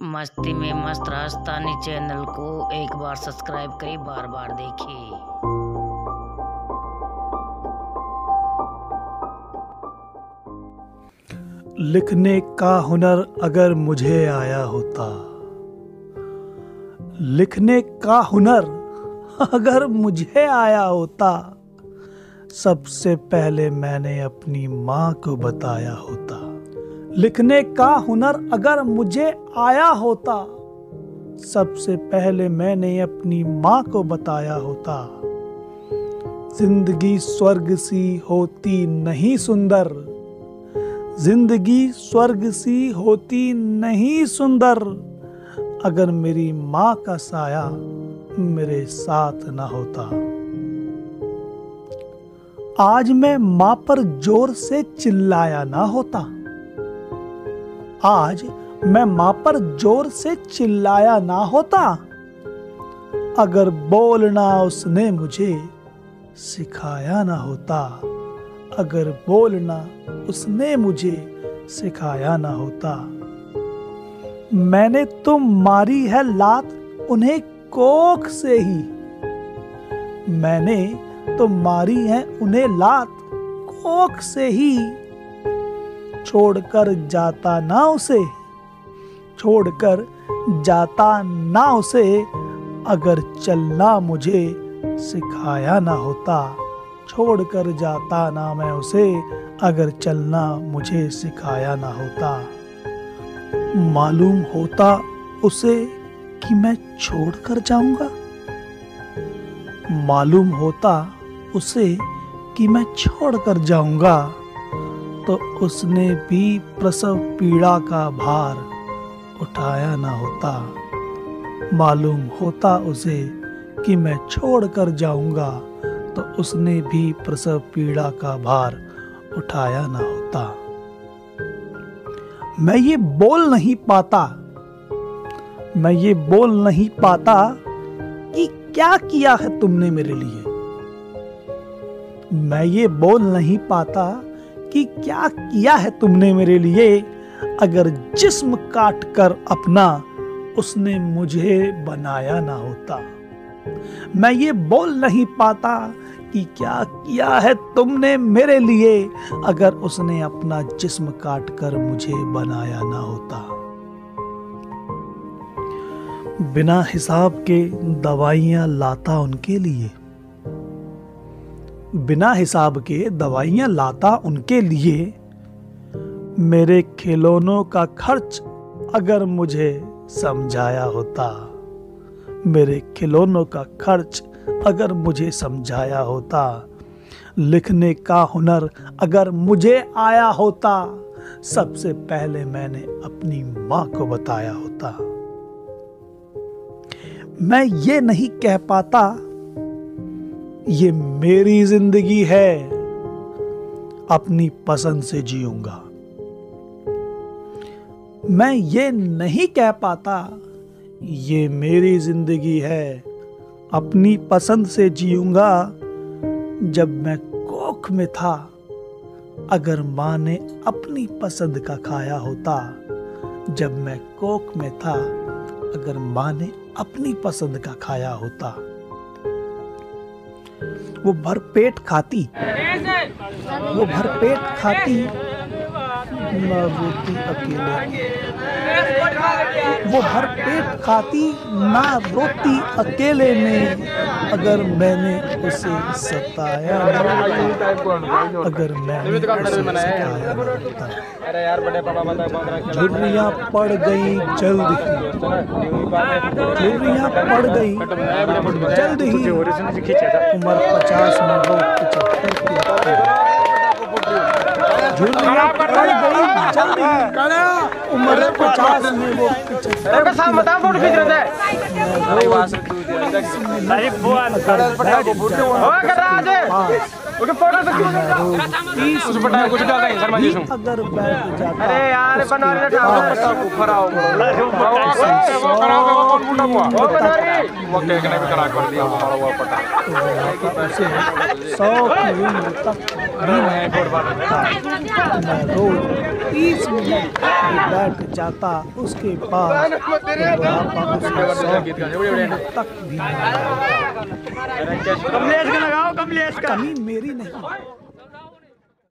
मस्ती में मस्त राजस्थानी चैनल को एक बार सब्सक्राइब करें, बार बार देखिए। लिखने का हुनर अगर मुझे आया होता, लिखने का हुनर अगर मुझे आया होता, सबसे पहले मैंने अपनी माँ को बताया होता। लिखने का हुनर अगर मुझे आया होता, सबसे पहले मैंने अपनी माँ को बताया होता। जिंदगी स्वर्ग सी होती नहीं सुंदर, जिंदगी स्वर्ग सी होती नहीं सुंदर, अगर मेरी माँ का साया मेरे साथ ना होता। आज मैं माँ पर जोर से चिल्लाया ना होता, आज मैं माँ पर जोर से चिल्लाया ना होता, अगर बोलना उसने मुझे सिखाया ना होता, अगर बोलना उसने मुझे सिखाया ना होता। मैंने तो मारी है लात उन्हें कोख से ही, मैंने तो मारी है उन्हें लात कोख से ही, छोड़कर जाता ना उसे, छोड़कर जाता ना उसे, अगर चलना मुझे सिखाया ना होता, छोड़कर जाता ना मैं उसे, अगर चलना मुझे सिखाया ना होता। मालूम होता उसे कि मैं छोड़कर जाऊंगा, मालूम होता उसे कि मैं छोड़कर जाऊंगा, तो उसने भी प्रसव पीड़ा का भार उठाया ना होता। मालूम होता उसे कि मैं छोड़कर जाऊंगा, तो उसने भी प्रसव पीड़ा का भार उठाया ना होता। मैं ये बोल नहीं पाता, मैं ये बोल नहीं पाता कि क्या किया है तुमने मेरे लिए, मैं ये बोल नहीं पाता कि क्या किया है तुमने मेरे लिए, अगर जिस्म काट कर अपना उसने मुझे बनाया ना होता। मैं ये बोल नहीं पाता कि क्या किया है तुमने मेरे लिए, अगर उसने अपना जिस्म काट कर मुझे बनाया ना होता। बिना हिसाब के दवाइयां लाता उनके लिए, बिना हिसाब के दवाइयां लाता उनके लिए, मेरे खिलौनों का खर्च अगर मुझे समझाया होता, मेरे खिलौनों का खर्च अगर मुझे समझाया होता। लिखने का हुनर अगर मुझे आया होता, सबसे पहले मैंने अपनी माँ को बताया होता। मैं ये नहीं कह पाता ये मेरी जिंदगी है, अपनी पसंद से जीऊंगा। मैं ये नहीं कह पाता ये मेरी जिंदगी है, अपनी पसंद से जीऊंगा। जब मैं कोख में था, अगर माँ ने अपनी पसंद का खाया होता, जब मैं कोख में था, अगर माँ ने अपनी पसंद का खाया होता। वो भरपेट खाती, वो भरपेट खाती, ना रोती अकेले, वो भरपेट खाती ना रोती अकेले में, अगर मैंने उसे सताया ना होता, अगर मैंने उसे सताया ना होता। झुर्रियाँ पड़ गई जल्द ही, झुर्रियाँ पड़ गई जल्द ही, उम्र 50 में वो 75 की, झुर्रियाँ पड़ गई जल्द ही, उम्र 50 में वो 75 अगर बैठ जाता, वो केक ने भी करा कर दिया हमारा वो पटा उसे 100 किलोमीटर तक भी नहीं बढ़ पाता। मैं रोज 30 मिनट बैठ जाता उसके पास, बुढ़ापा उसके 100 किलोमीटर तक भी नहीं बढ़ता। कमी मेरी नहीं